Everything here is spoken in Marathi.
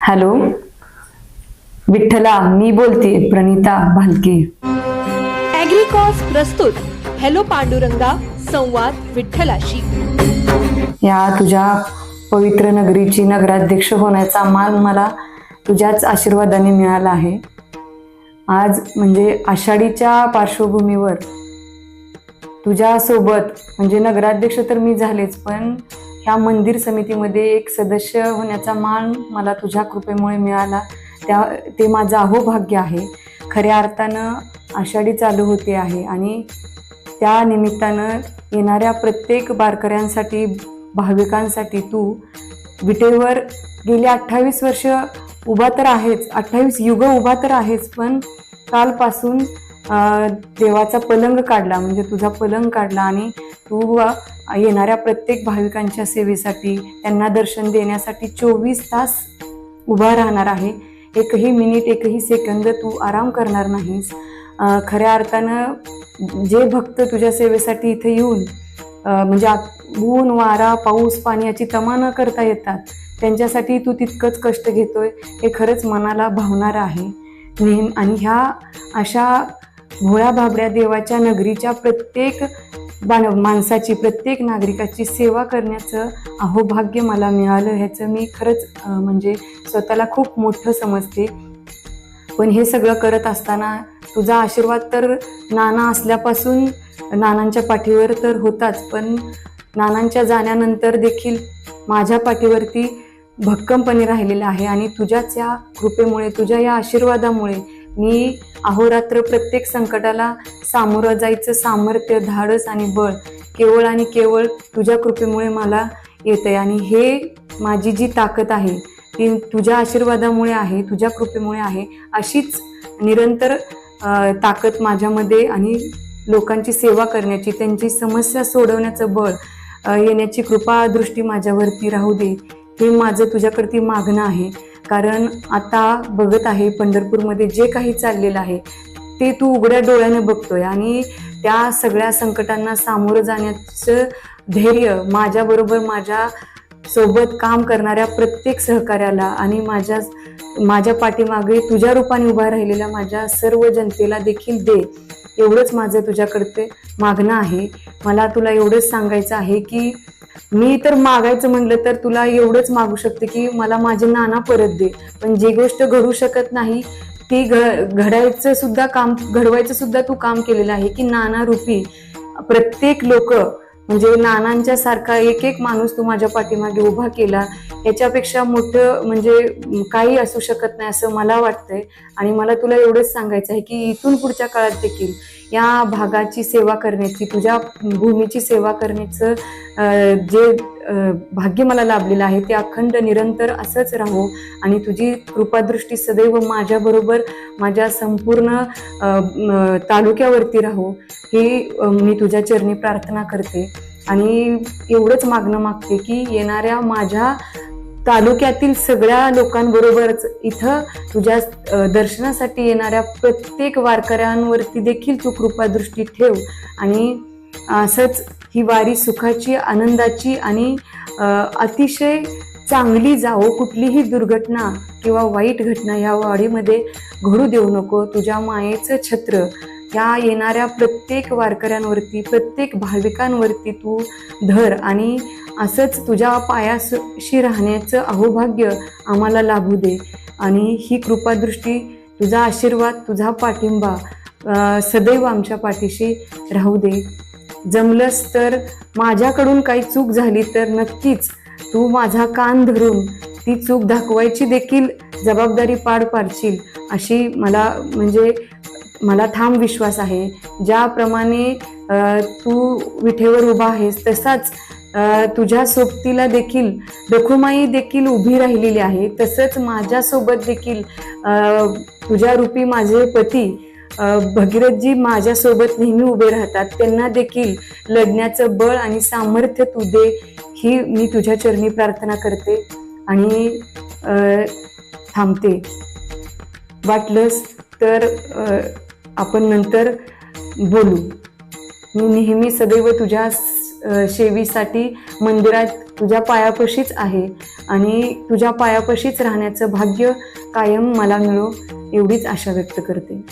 हॅलो विठ्ठला, मी बोलते प्रणिता भालके. ॲग्रिकॉस प्रस्तुत हॅलो पांडुरंगा संवाद विठ्ठलाशी. या तुझ्या पवित्र नगरीची नगराध्यक्ष होण्याचा मान मला तुझ्याच आशीर्वादाने मिळाला आहे. आज म्हणजे आषाढीच्या पार्श्वभूमीवर तुझ्यासोबत म्हणजे नगराध्यक्ष तर मी झालेच, पण ह्या मंदिर समितीमध्ये एक सदस्य होण्याचा मान मला तुझ्या कृपेमुळे मिळाला. ते माझं अहोभाग्य आहे. खऱ्या अर्थानं आषाढी चालू होते आहे आणि त्या निमित्तानं येणाऱ्या प्रत्येक वारकऱ्यांसाठी, भाविकांसाठी तू विटेवर गेली 28 वर्ष उभा तर आहेच, 28 युग उभा तर आहेच, पण कालपासून देवाचा पलंग काढला, म्हणजे तुझा पलंग काढला आणि तू येणाऱ्या प्रत्येक भाविकांच्या सेवेसाठी, त्यांना दर्शन देण्यासाठी 24 तास उभा राहणार आहे. एकही मिनिट, एकही सेकंद तू आराम करणार नाहीस. खऱ्या अर्थानं जे भक्त तुझ्या सेवेसाठी इथे येऊन म्हणजे ऊन, वारा, पाऊस, पाणी याची तमा न करता येतात, त्यांच्यासाठी तू तितकंच कष्ट घेतोय, हे खरंच मनाला भावणारं आहे. आणि ह्या अशा भोळ्या भाबड्या देवाच्या नगरीच्या प्रत्येक माणसाची, प्रत्येक नागरिकाची सेवा करण्याचं अहोभाग्य मला मिळालं, ह्याचं मी खरंच म्हणजे स्वतःला खूप मोठं समजते. पण हे सगळं करत असताना तुझा आशीर्वाद तर नाना असल्यापासून नानांच्या पाठीवर तर होताच, पण नानांच्या जाण्यानंतर देखील माझ्या पाठीवरती भक्कमपणे राहिलेला आहे. आणि तुझ्याच या कृपेमुळे, तुझ्या या आशीर्वादामुळे मी अहोरात्र प्रत्येक संकटाला सामोरं जायचं सामर्थ्य, धाडस आणि बळ केवळ आणि केवळ तुझ्या कृपेमुळे मला येतंय. आणि हे माझी जी ताकद आहे ती तुझ्या आशीर्वादामुळे आहे, तुझ्या कृपेमुळे आहे. अशीच निरंतर ताकद माझ्यामध्ये आणि लोकांची सेवा करण्याची, त्यांची समस्या सोडवण्याचं बळ येण्याची कृपा दृष्टी माझ्यावरती राहू दे, हे माझं तुझ्याकडे मागणं आहे. कारण आता बघत आहे पंढरपूरमध्ये जे काही चाललेलं आहे ते तू उघड्या डोळ्याने बघतोय आणि त्या सगळ्या संकटांना सामोरं जाण्याचं धैर्य माझ्याबरोबर, माझ्या सोबत काम करणाऱ्या प्रत्येक सहकार्याला आणि माझ्या पाठीमागे तुझ्या रूपाने उभा राहिलेल्या माझ्या सर्व जनतेला देखील दे, एवढंच माझं तुझ्याकडे मागणं आहे. मला तुला एवढंच सांगायचं आहे की मी तर मागायचं म्हणलं तर तुला एवढंच मागू शकते की मला माझे नाना परत दे. पण जी गोष्ट घडू शकत नाही ती घडवायचं सुद्धा तू काम केलेलं आहे की नाना रूपी प्रत्येक लोक, म्हणजे नानांच्या सारखा एक एक माणूस तू माझ्या पाठीमागे उभा केला. याच्यापेक्षा मोठं म्हणजे काही असू शकत नाही असं मला वाटतंय. आणि मला तुला एवढंच सांगायचं आहे की इथून पुढच्या काळात देखील या भागाची सेवा करण्याची, तुझ्या भूमीची सेवा करण्याचं जे भाग्य मला लाभलेलं आहे ते अखंड निरंतर असंच राहो आणि तुझी कृपादृष्टी सदैव माझ्याबरोबर, माझ्या संपूर्ण तालुक्यावरती राहो, ही मी तुझ्या चरणी प्रार्थना करते. आणि एवढंच मागणं मागते की येणाऱ्या माझ्या तालुक्यातील सगळ्या लोकांबरोबरच इथं तुझ्या दर्शनासाठी येणाऱ्या प्रत्येक वारकऱ्यांवरती देखील तू कृपादृष्टी ठेव. आणि असंच ही वारी सुखाची, आनंदाची आणि अतिशय चांगली जावो. कुठलीही दुर्घटना किंवा वाईट घटना ह्या वारीमध्ये घडू देऊ नको. तुझ्या मायेचं छत्र ह्या येणाऱ्या प्रत्येक वारकऱ्यांवरती, प्रत्येक भाविकांवरती तू धर आणि असंच तुझ्या पायाशी राहण्याचं अहोभाग्य आम्हाला लाभू दे. आणि ही कृपादृष्टी, तुझा आशीर्वाद, तुझा पाठिंबा सदैव आमच्या पाठीशी राहू दे. जमलंच तर माझ्याकडून काही चूक झाली तर नक्कीच तू माझा कान धरून ती चूक दाखवायची देखील जबाबदारी पार पाडशील, अशी मला ठाम विश्वास आहे. ज्याप्रमाणे तू विठेवर उभा आहेस तसाच तुझ्या सोबतीला देखील रखुमाई देखील उभी राहिलेली आहे. तसंच माझ्यासोबत देखील तुझ्या रूपी माझे पती भगीरथजी माझ्यासोबत नेहमी उभे राहतात. त्यांना देखील लढण्याचं बळ आणि सामर्थ्य तू दे, ही मी तुझ्या चरणी प्रार्थना करते आणि थांबते. वाटलंच तर आपण नंतर बोलू. मी नेहमी सदैव तुझ्या सेवेसाठी मंदिरात तुझ्या पायापाशीच आहे आणि तुझ्या पायापाशीच राहण्याचं भाग्य कायम मला मिळो एवढीच आशा व्यक्त करते.